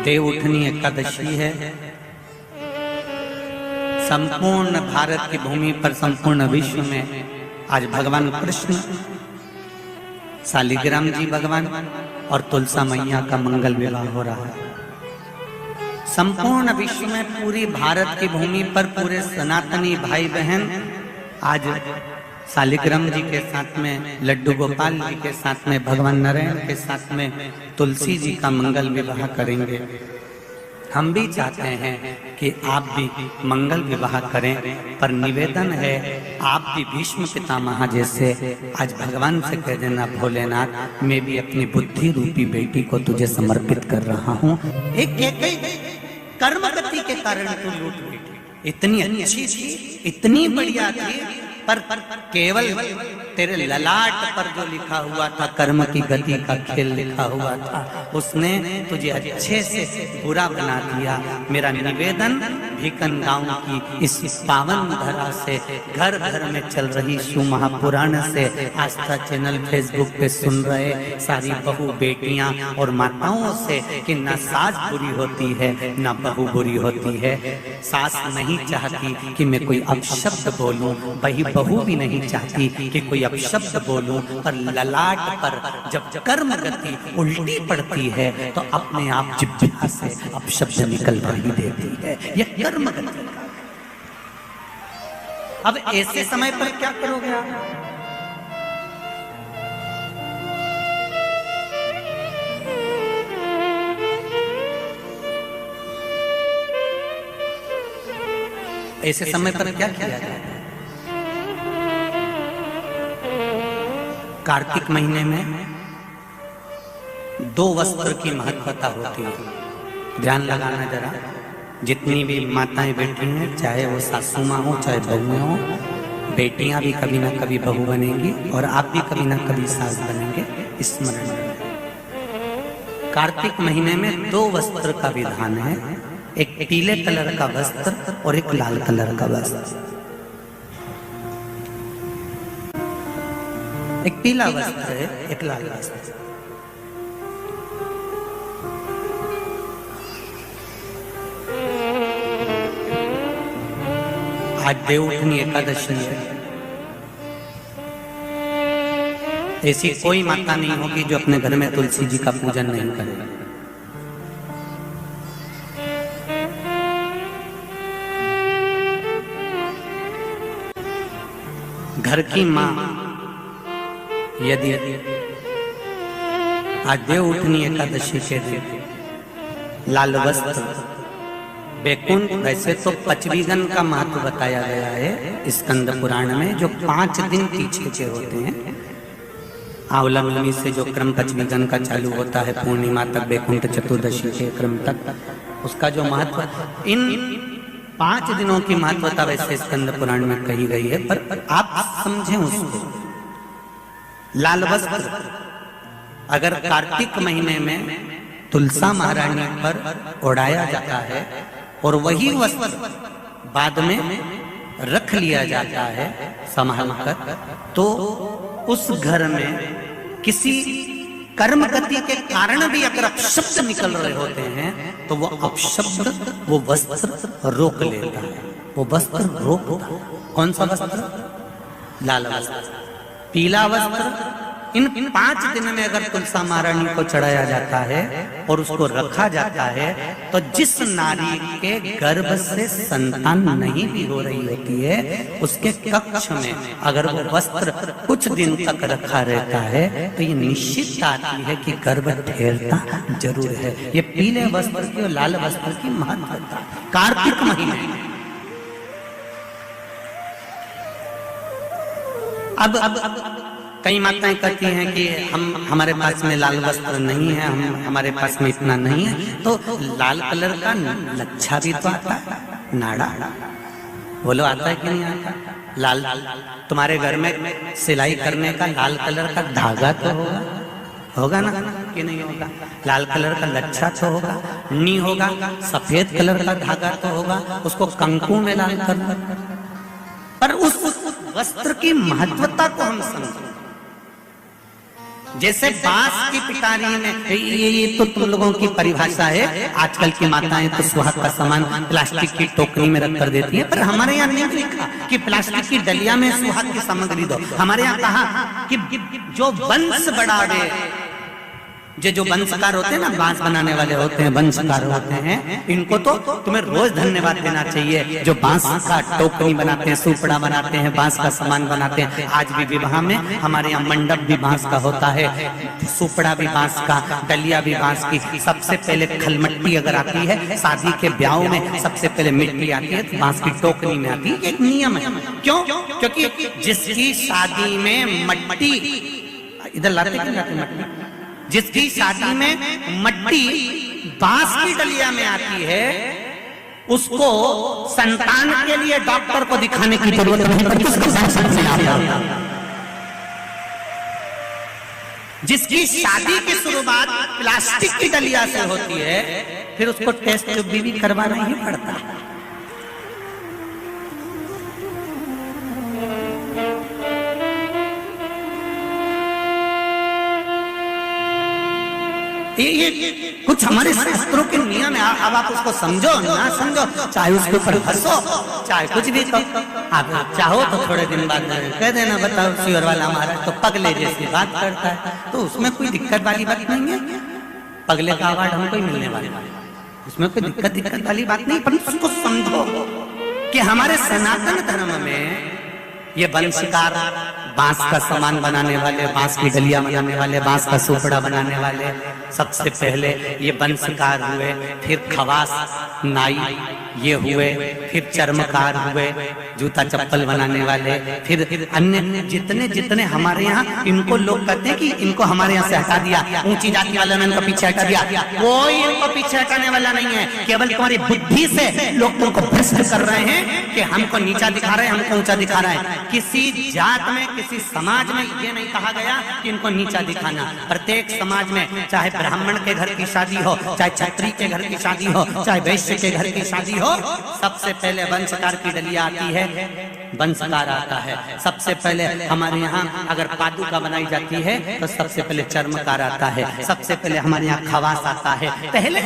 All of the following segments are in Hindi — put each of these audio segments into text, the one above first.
देवउठनी एकादशी है। संपूर्ण भारत की भूमि पर, संपूर्ण विश्व में आज भगवान कृष्ण, शालिग्राम जी भगवान और तुलसा मैया का मंगल विवाह हो रहा है। संपूर्ण विश्व में, पूरी भारत की भूमि पर पूरे सनातनी भाई बहन आज शालिग्राम जी के साथ में, लड्डू गोपाल जी के साथ में, भगवान नारायण के साथ में तुलसी जी का मंगल विवाह करेंगे। हम भी चाहते हैं कि आप भी मंगल विवाह करें, पर निवेदन है आप भी भीष्म पितामह जैसे आज भगवान से कह देना, भोलेनाथ मैं भी अपनी बुद्धि रूपी बेटी को तुझे समर्पित कर रहा हूँ। एक कर्म गति के कारण तू लूट बैठी, इतनी अच्छी थी, इतनी बढ़िया थी, पर केवल तेरे ललाट पर जो लिखा हुआ था कर्म की गति का खेल लिखा हुआ था, उसने तुझे अच्छे से बुरा बना दिया। मेरा निवेदन भीकन गांव की इस पावन धरा से, घर घर में चल रही सुमहापुराण से, आस्था चैनल फेसबुक पे सुन रहे सारी बहू बेटियां और माताओं से कि ना सास बुरी होती है ना बहू बुरी होती है। सास नहीं चाहती कि मैं कोई अपशब्द बोलूं, वही बहू भी नहीं चाहती कि कोई अपशब्द बोलूं, पर ललाट पर जब कर्म गति उल्टी पड़ती है तो अपने आप जिह्वा से अपशब्द निकल ही देती है। यह कर्म गति का। अब ऐसे समय पर क्या करोगे आप? ऐसे समय पर क्या किया जाए? कार्तिक महीने में 2 वस्त्र की महत्वता होती है। ध्यान लगाना जरा, जितनी भी माताएं बैठी हैं, चाहे वो सासू माँ हो चाहे बहुएं हो, बेटियां भी कभी ना कभी बहू बनेंगी और आप भी कभी ना कभी सास बनेंगे, स्मरण रखें। कार्तिक महीने में 2 वस्त्र का विधान है, एक पीले कलर का वस्त्र और एक लाल कलर का वस्त्र। एक पीला वस्त्र है, एक लाल वस्त्र। आज देवउठनी एकादशी है। ऐसी कोई माता नहीं होगी जो अपने घर में तुलसी जी का पूजन नहीं करे। घर की माँ यदि आज देवउठनी एकादशी के दिन लाल वस्त्र, बैकुंठ, वैसे तो पचवीगन का महत्व बताया गया है स्कंद पुराण में, जो 5 दिन पीछे के होते हैं। आंवला नवमी से जो क्रम पचवीगन का चालू होता है, पूर्णिमा तक, बैकुंठ चतुर्दशी के क्रम तक, उसका जो महत्व, इन 5 दिनों की महत्वता वैसे स्कंद पुराण में कही गई है, पर आप समझें उसको। लाल वस्त्र अगर कार्तिक महीने में तुलसा महारानी पर ओढ़ाया जाता है और वही वस्त्र बाद में रख लिया जाता है संभाल कर, तो उस घर में किसी कर्म गति के कारण भी अगर अपशब्द निकल रहे होते हैं तो वो अपशब्द वो वस्त्र रोक लेता है, वो वस्त्र रोकता है। कौन सा वस्त्र? लाल वस्त्र। पीला वस्त्र इन 5 दिन में अगर तुलसा महारानी को चढ़ाया जाता है और उसको रखा जाता है, तो जिस नारी के गर्भ से संतान नहीं भी हो रही होती है, उसके कक्ष में अगर वो वस्त्र कुछ दिन तक रखा रहता है तो ये निश्चित आती है कि गर्भ ठहरता जरूर है। ये पीले वस्त्र की और लाल वस्त्र की महत्वता कार्तिक महीने में। अब कई माताएं कहती हैं कि हमारे पास में लाल वस्त्र नहीं है, हमारे पास में इतना नहीं है, तो लाल कलर का लच्छा भी तो आता है, नाड़ा, बोलो आता है कि नहीं आता? लाल, तुम्हारे घर में सिलाई करने का लाल कलर का धागा तो होगा ना कि नहीं होगा? लाल कलर का लच्छा तो होगा, नहीं होगा सफेद कलर का धागा तो होगा, उसको कंकु में लाल कर, पर उस वस्त्र की महत्वता को हम समझें। जैसे बांस की पिटारी में, ये तो तुम लोगों की परिभाषा है। आजकल की माताएं तो सुहाग का सामान प्लास्टिक की टोकरी में रख कर देती है, पर हमारे यहाँ नहीं लिखा कि प्लास्टिक की डलिया में सुहाग की सामग्री दो। हमारे यहाँ कहा कि जो वंश बढ़ावे, जो वंशकार होते हैं ना, बांस बनाने वाले होते हैं, वंशकार होते हैं, इनको तो तुम्हें रोज धन्यवाद देना चाहिए। जो बांस का टोकरी बनाते हैं, सुपड़ा बनाते हैं, बांस का सामान बनाते हैं। आज भी विवाह में हमारे यहाँ मंडप भी बांस का होता है, सुपड़ा भी बांस का, डलिया भी बांस की। सबसे पहले खलमट्टी अगर आती है, शादी के ब्याह में सबसे पहले मिट्टी आती है, तो बांस की टोकरी में आती है। एक नियम है। क्यों? क्योंकि जिसकी शादी में मट्टी, इधर लाते मट्टी, जिसकी शादी में मट्टी बांस की डलिया में आती है, उसको संतान के लिए डॉक्टर को दिखाने की जरूरत नहीं पड़ती। जिसकी शादी की शुरुआत प्लास्टिक की डलिया से होती है, फिर उसको टेस्ट भी करवाना ही पड़ता है। ये कुछ हमारे शास्त्रों के नियम है। अब आप उसको समझो ना समझो, चाहे उसके ऊपर हंसो, चाहे कुछ भी कहो। आप चाहो तो थोड़े दिन बाद कह देना, बताओ शिवर वाला महाराज तो पगले जैसी बात करता है, तो उसमें कोई दिक्कत वाली बात नहीं है। पगले का अवार्ड हमको ही मिलने वाला है, उसमें कोई दिक्कत वाली बात नहीं। पर उसको समझो कि हमारे सनातन धर्म में ये वंशकार, बांस का सामान बनाने वाले, बांस की डलिया बनाने वाले, बांस का सुपड़ा बनाने वाले, सबसे पहले ये वंशकार हुए, फिर खवास नाई ये हुए, फिर चर्मकार हुए, जूता चप्पल बनाने वाले, फिर अन्य जितने जितने हमारे यहाँ, इनको लोग कहते हैं कि इनको हमारे यहाँ से हटा दिया, ऊंची जाति वालों ने इनको पीछे हटा दिया। कोई इनको पीछे हटाने वाला नहीं है। केवल तुम्हारी बुद्धि से लोग तुमको भ्रष्ट कर रहे हैं कि हमको नीचा दिखा रहे हैं, हमको ऊंचा दिखा रहे हैं। किसी जात में, किसी समाज में ये नहीं कहा गया कि इनको नीचा दिखाना। प्रत्येक समाज में, चाहे ब्राह्मण के घर की शादी हो, चाहे क्षत्रिय के घर की शादी हो, चाहे वैश्य के घर की शादी हो, सबसे पहले वंशकार की डलिया आती है, वंशकार आता है। सबसे पहले हमारे यहाँ अगर पादुका बनाई जाती है तो सबसे पहले चर्मकार आता है, सबसे पहले हमारे यहाँ खवास आता है। पहले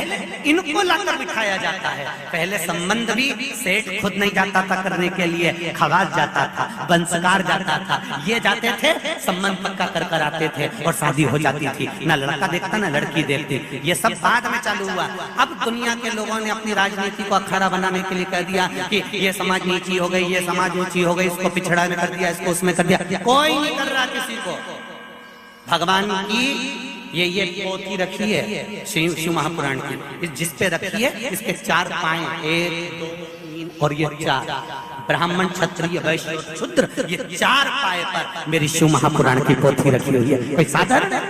इनको लाकर बिठाया जाता है। पहले संबंध भी सेठ खुद नहीं जाता था करने के लिए, खवास जाता था, वंशकार जाता था, ये जाते थे, संबंध पक्का कर आते थे और शादी हो जाती थी। ना लड़का देखता ना लड़की देखती। ये सब बाद में चालू हुआ। अब दुनिया के लोगों ने अपनी राजनीति को अखाड़ा बनाने के लिए कह दिया कि ये समाज नीची हो गई, ये समाज ऊंची हो गई, इसको पिछड़ा में कर दिया, इसको उसमें कर दिया। कोई नहीं कर रहा किसी को। भगवान की ये पोथी रखी है शिव महापुराण की, जिस पे रखी है, इसके 4 पाए, 1 2 3 और ये 4, ब्राह्मण क्षत्रिय वैश्य शूद्र, ये 4 पाए पर मेरी शिव महापुराण की पोथी रखी हुई है। कोई साधारण है?